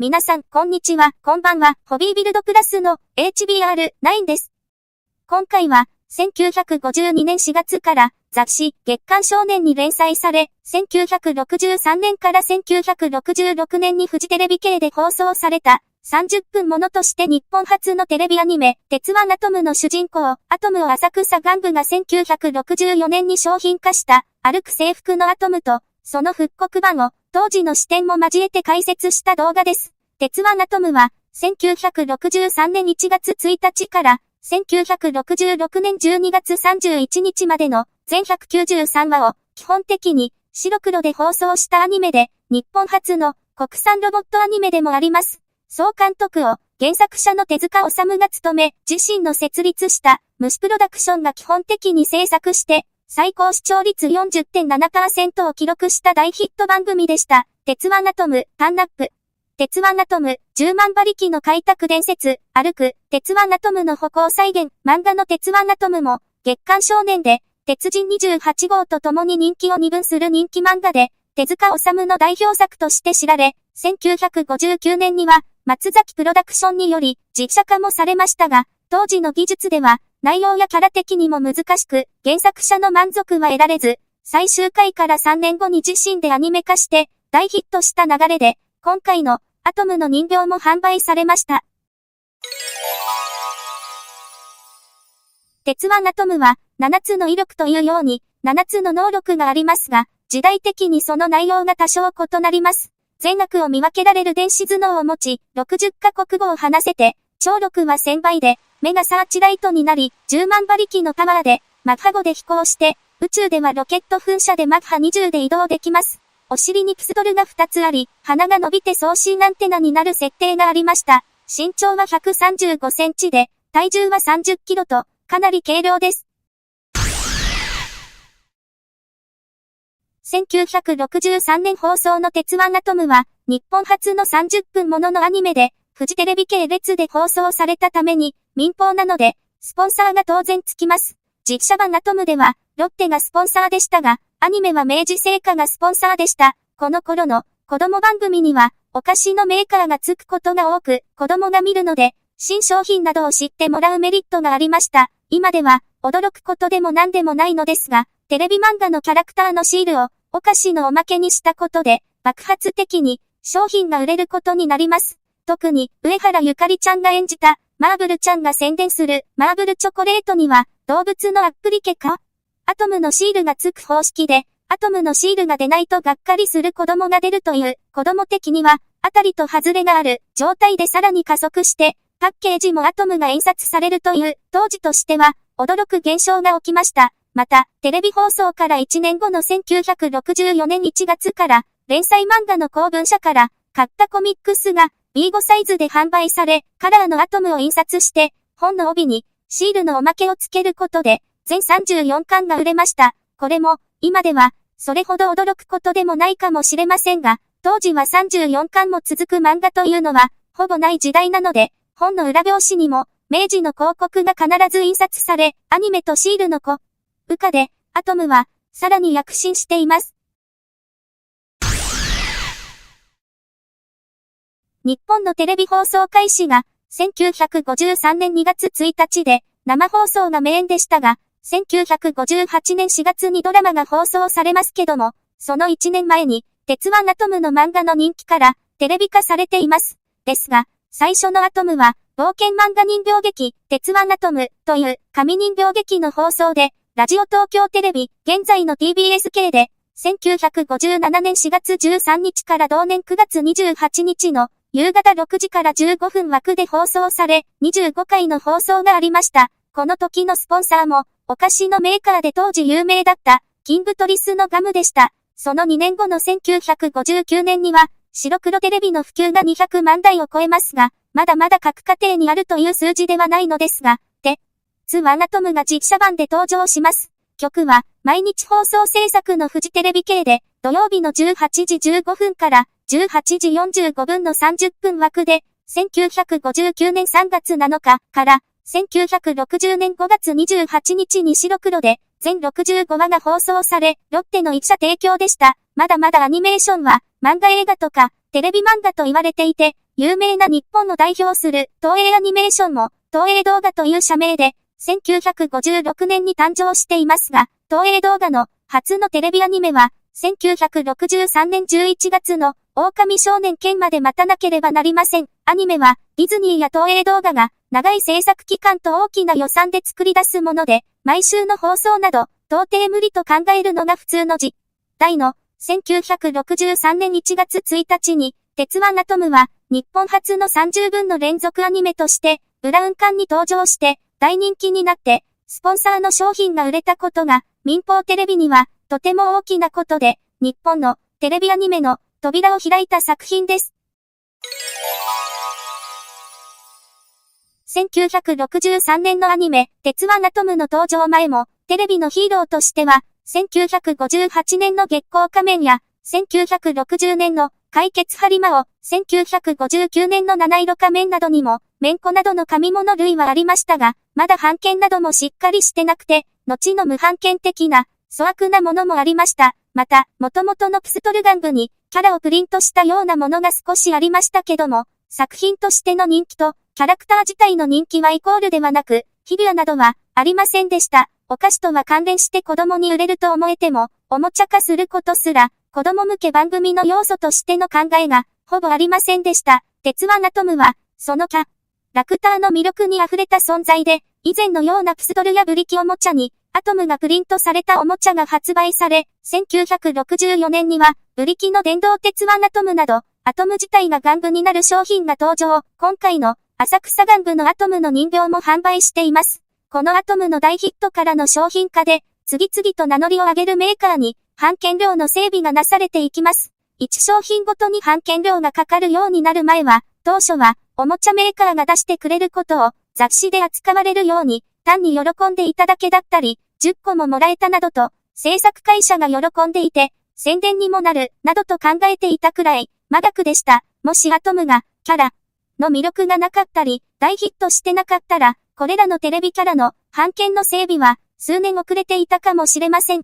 皆さん、こんにちは、こんばんは、ホビービルドプラスの HBR9 です。今回は、1952年4月から雑誌月刊少年に連載され、1963年から1966年にフジテレビ系で放送された30分ものとして日本初のテレビアニメ、鉄腕アトムの主人公、アトムを浅草玩具が1964年に商品化した歩く制服のアトムと、その復刻版を当時の視点も交えて解説した動画です。鉄腕アトムは、1963年1月1日から、1966年12月31日までの全193話を基本的に白黒で放送したアニメで、日本初の国産ロボットアニメでもあります。総監督を原作者の手塚治虫が務め、自身の設立した虫プロダクションが基本的に制作して、最高視聴率 40.7% を記録した大ヒット番組でした。鉄腕アトム、タンナップ。鉄腕アトム、10万馬力の開拓伝説、歩く、鉄腕アトムの歩行再現、漫画の鉄腕アトムも、月刊少年で、鉄人28号と共に人気を二分する人気漫画で、手塚治虫の代表作として知られ、1959年には、松崎プロダクションにより、実写化もされましたが、当時の技術では、内容やキャラ的にも難しく、原作者の満足は得られず、最終回から3年後に自身でアニメ化して、大ヒットした流れで、今回の、アトムの人形も販売されました。鉄腕アトムは7つの威力というように7つの能力がありますが、時代的にその内容が多少異なります。善悪を見分けられる電子頭脳を持ち、60カ国語を話せて、聴力は1000倍で、目がサーチライトになり、10万馬力のパワーで、マッハ5で飛行して、宇宙ではロケット噴射でマッハ20で移動できます。お尻にピストルが2つあり、鼻が伸びて送信アンテナになる設定がありました。身長は135センチで、体重は30キロと、かなり軽量です。1963年放送の鉄腕アトムは、日本初の30分もののアニメで、フジテレビ系列で放送されたために、民放なので、スポンサーが当然つきます。実写版アトムでは、ロッテがスポンサーでしたが、アニメは明治製菓がスポンサーでした。この頃の子供番組にはお菓子のメーカーがつくことが多く子供が見るので新商品などを知ってもらうメリットがありました。今では驚くことでも何でもないのですが、テレビ漫画のキャラクターのシールをお菓子のおまけにしたことで爆発的に商品が売れることになります。特に上原ゆかりちゃんが演じたマーブルちゃんが宣伝するマーブルチョコレートには動物のアップリケかアトムのシールがつく方式で、アトムのシールが出ないとがっかりする子供が出るという、子供的には、当たりと外れがある状態でさらに加速して、パッケージもアトムが印刷されるという、当時としては、驚く現象が起きました。また、テレビ放送から1年後の1964年1月から、連載漫画の公文社から、買ったコミックスが B5 サイズで販売され、カラーのアトムを印刷して、本の帯にシールのおまけをつけることで、全34巻が売れました。これも、今では、それほど驚くことでもないかもしれませんが、当時は34巻も続く漫画というのは、ほぼない時代なので、本の裏表紙にも、明治の広告が必ず印刷され、アニメとシールの羽化で、アトムは、さらに躍進しています。日本のテレビ放送開始が、1953年2月1日で、生放送がメインでしたが、1958年4月にドラマが放送されますけども、その1年前に、鉄腕アトムの漫画の人気から、テレビ化されています。ですが、最初のアトムは、冒険漫画人形劇、鉄腕アトムという紙人形劇の放送で、ラジオ東京テレビ、現在の TBS 系で、1957年4月13日から同年9月28日の夕方6時から15分枠で放送され、25回の放送がありました。この時のスポンサーも、お菓子のメーカーで当時有名だった、キングトリスのガムでした。その2年後の1959年には、白黒テレビの普及が200万台を超えますが、まだまだ各家庭にあるという数字ではないのですが、鉄腕アトムが実写版で登場します。曲は、毎日放送制作のフジテレビ系で、土曜日の18時15分から18時45分の30分枠で、1959年3月7日から、1960年5月28日に白黒で、全65話が放送され、ロッテの一社提供でした。まだまだアニメーションは、漫画映画とか、テレビ漫画と言われていて、有名な日本を代表する東映アニメーションも東映動画という社名で1956年に誕生していますが、東映動画の初のテレビアニメは1963年11月の狼少年剣まで待たなければなりません。アニメはディズニーや東映動画が長い制作期間と大きな予算で作り出すもので、毎週の放送など到底無理と考えるのが普通の時代の1963年1月1日に鉄腕アトムは日本初の30分の連続アニメとしてブラウン管に登場して大人気になってスポンサーの商品が売れたことが民放テレビにはとても大きなことで日本のテレビアニメの扉を開いた作品です。1963年のアニメ、鉄腕アトムの登場前も、テレビのヒーローとしては、1958年の月光仮面や、1960年の怪傑ハリマオ、1959年の七色仮面などにも、めんこなどの紙物類はありましたが、まだ版権などもしっかりしてなくて、後の無版権的な、粗悪なものもありました。また、元々のプストル玩具に、キャラをプリントしたようなものが少しありましたけども、作品としての人気と、キャラクター自体の人気はイコールではなく、フィギュアなどはありませんでした。お菓子とは関連して子供に売れると思えても、おもちゃ化することすら、子供向け番組の要素としての考えが、ほぼありませんでした。鉄腕アトムは、そのキャラクターの魅力に溢れた存在で、以前のようなプスドルやブリキおもちゃに、アトムがプリントされたおもちゃが発売され、1964年には、ブリキの電動鉄腕アトムなど、アトム自体が玩具になる商品が登場。今回の浅草玩具のアトムの人形も販売しています。このアトムの大ヒットからの商品化で、次々と名乗りを上げるメーカーに、版権料の整備がなされていきます。1商品ごとに版権料がかかるようになる前は、当初は、おもちゃメーカーが出してくれることを、雑誌で扱われるように、単に喜んでいただけだったり、10個ももらえたなどと、制作会社が喜んでいて、宣伝にもなる、などと考えていたくらい、魔学でした。もしアトムが、キャラの魅力がなかったり、大ヒットしてなかったら、これらのテレビキャラの版権の整備は、数年遅れていたかもしれません。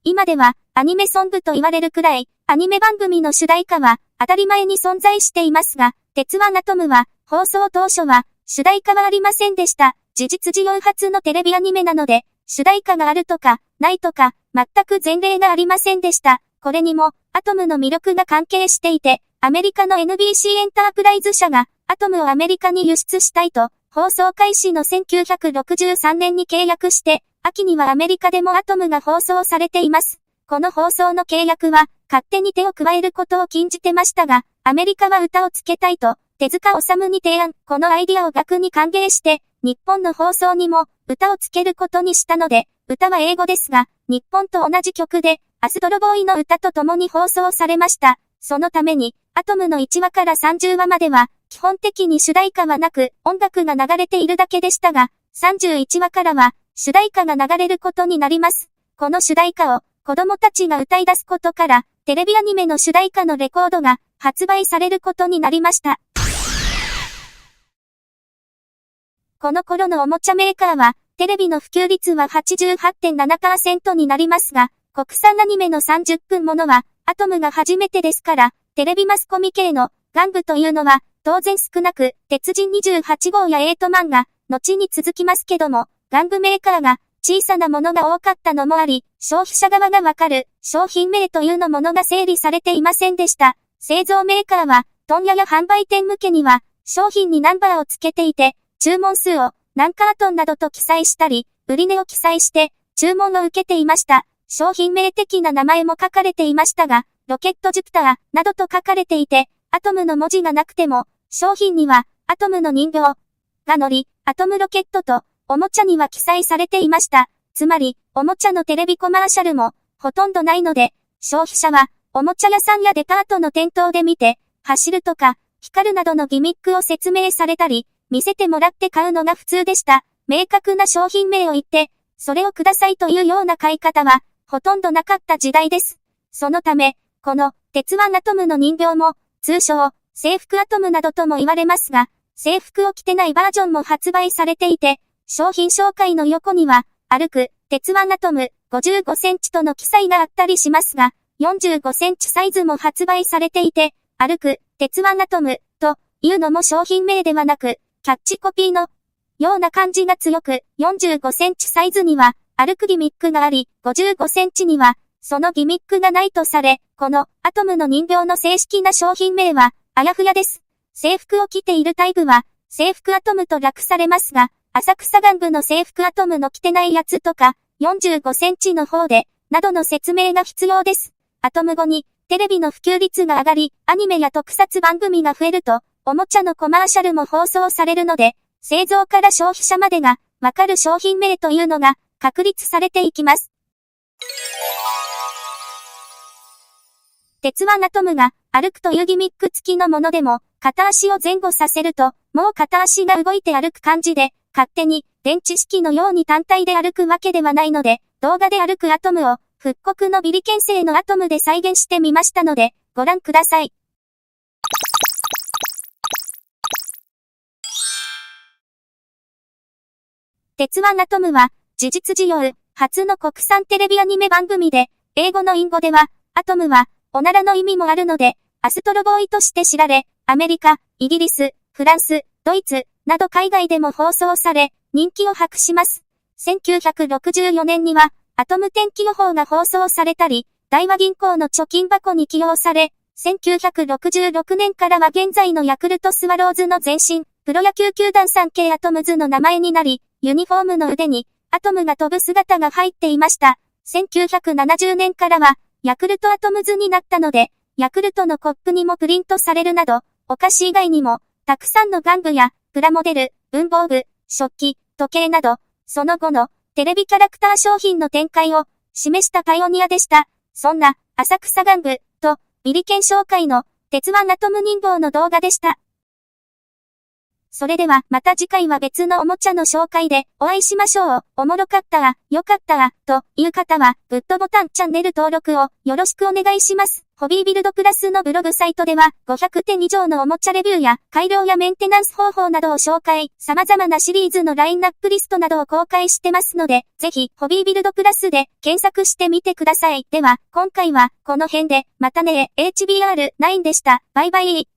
今では、アニメソングと言われるくらい、アニメ番組の主題歌は、当たり前に存在していますが、鉄腕アトムは、放送当初は、主題歌はありませんでした。事実上初のテレビアニメなので、主題歌があるとか、ないとか、全く前例がありませんでした。これにも、アトムの魅力が関係していて、アメリカの NBC エンタープライズ社が、アトムをアメリカに輸出したいと、放送開始の1963年に契約して、秋にはアメリカでもアトムが放送されています。この放送の契約は、勝手に手を加えることを禁じてましたが、アメリカは歌をつけたいと、手塚治虫に提案。このアイディアを額に歓迎して、日本の放送にも歌をつけることにしたので、歌は英語ですが、日本と同じ曲で、アストロボーイの歌と共に放送されました。そのために、アトムの1話から30話までは、基本的に主題歌はなく、音楽が流れているだけでしたが、31話からは、主題歌が流れることになります。この主題歌を、子供たちが歌い出すことから、テレビアニメの主題歌のレコードが、発売されることになりました。この頃のおもちゃメーカーは、テレビの普及率は 88.7% になりますが、国産アニメの30分ものは、アトムが初めてですから、テレビマスコミ系の玩具というのは、当然少なく、鉄人28号やエイトマンが、後に続きますけども、玩具メーカーが、小さなものが多かったのもあり、消費者側がわかる、商品名というのものが整理されていませんでした。製造メーカーは、問屋や販売店向けには、商品にナンバーをつけていて、注文数を何カートンなどと記載したり、売値を記載して、注文を受けていました。商品名的な名前も書かれていましたが、ロケットジュピターなどと書かれていて、アトムの文字がなくても、商品には、アトムの人形が載り、アトムロケットと、おもちゃには記載されていました。つまり、おもちゃのテレビコマーシャルも、ほとんどないので、消費者は、おもちゃ屋さんやデパートの店頭で見て、走るとか、光るなどのギミックを説明されたり、見せてもらって買うのが普通でした。明確な商品名を言って、それをくださいというような買い方は、ほとんどなかった時代です。そのため、この、鉄腕アトムの人形も、通称、制服アトムなどとも言われますが、制服を着てないバージョンも発売されていて、商品紹介の横には、歩く、鉄腕アトム、55センチとの記載があったりしますが、45センチサイズも発売されていて、歩く、鉄腕アトム、というのも商品名ではなく、キャッチコピーのような感じが強く、45センチサイズには、歩くギミックがあり、55センチには、そのギミックがないとされ、このアトムの人形の正式な商品名は、あやふやです。制服を着ているタイプは、制服アトムと略されますが、浅草玩具の制服アトムの着てないやつとか、45センチの方で、などの説明が必要です。アトム後に、テレビの普及率が上がり、アニメや特撮番組が増えると、おもちゃのコマーシャルも放送されるので、製造から消費者までが、わかる商品名というのが、確立されていきます。鉄腕アトムが歩くというギミック付きのものでも、片足を前後させると、もう片足が動いて歩く感じで、勝手に電池式のように単体で歩くわけではないので、動画で歩くアトムを復刻のビリケン製のアトムで再現してみましたので、ご覧ください。鉄腕アトムは、事実上、初の国産テレビアニメ番組で、英語の隠語では、アトムは、おならの意味もあるので、アストロボーイとして知られ、アメリカ、イギリス、フランス、ドイツ、など海外でも放送され、人気を博します。1964年には、アトム天気予報が放送されたり、大和銀行の貯金箱に起用され、1966年からは現在のヤクルトスワローズの前身、プロ野球球団産経アトムズの名前になり、ユニフォームの腕に、アトムが飛ぶ姿が入っていました。1970年からは、ヤクルトアトムズになったので、ヤクルトのコップにもプリントされるなど、お菓子以外にも、たくさんの玩具や、プラモデル、文房具、食器、時計など、その後の、テレビキャラクター商品の展開を、示したパイオニアでした。そんな、浅草玩具、と、ビリケン紹介の、鉄腕アトム人形の動画でした。それではまた次回は別のおもちゃの紹介でお会いしましょう。おもろかったわ、よかったわ、という方はグッドボタンチャンネル登録をよろしくお願いします。ホビービルドプラスのブログサイトでは500点以上のおもちゃレビューや改良やメンテナンス方法などを紹介、様々なシリーズのラインナップリストなどを公開してますので、ぜひホビービルドプラスで検索してみてください。では今回はこの辺でまたね、HBR9 でした。バイバイ。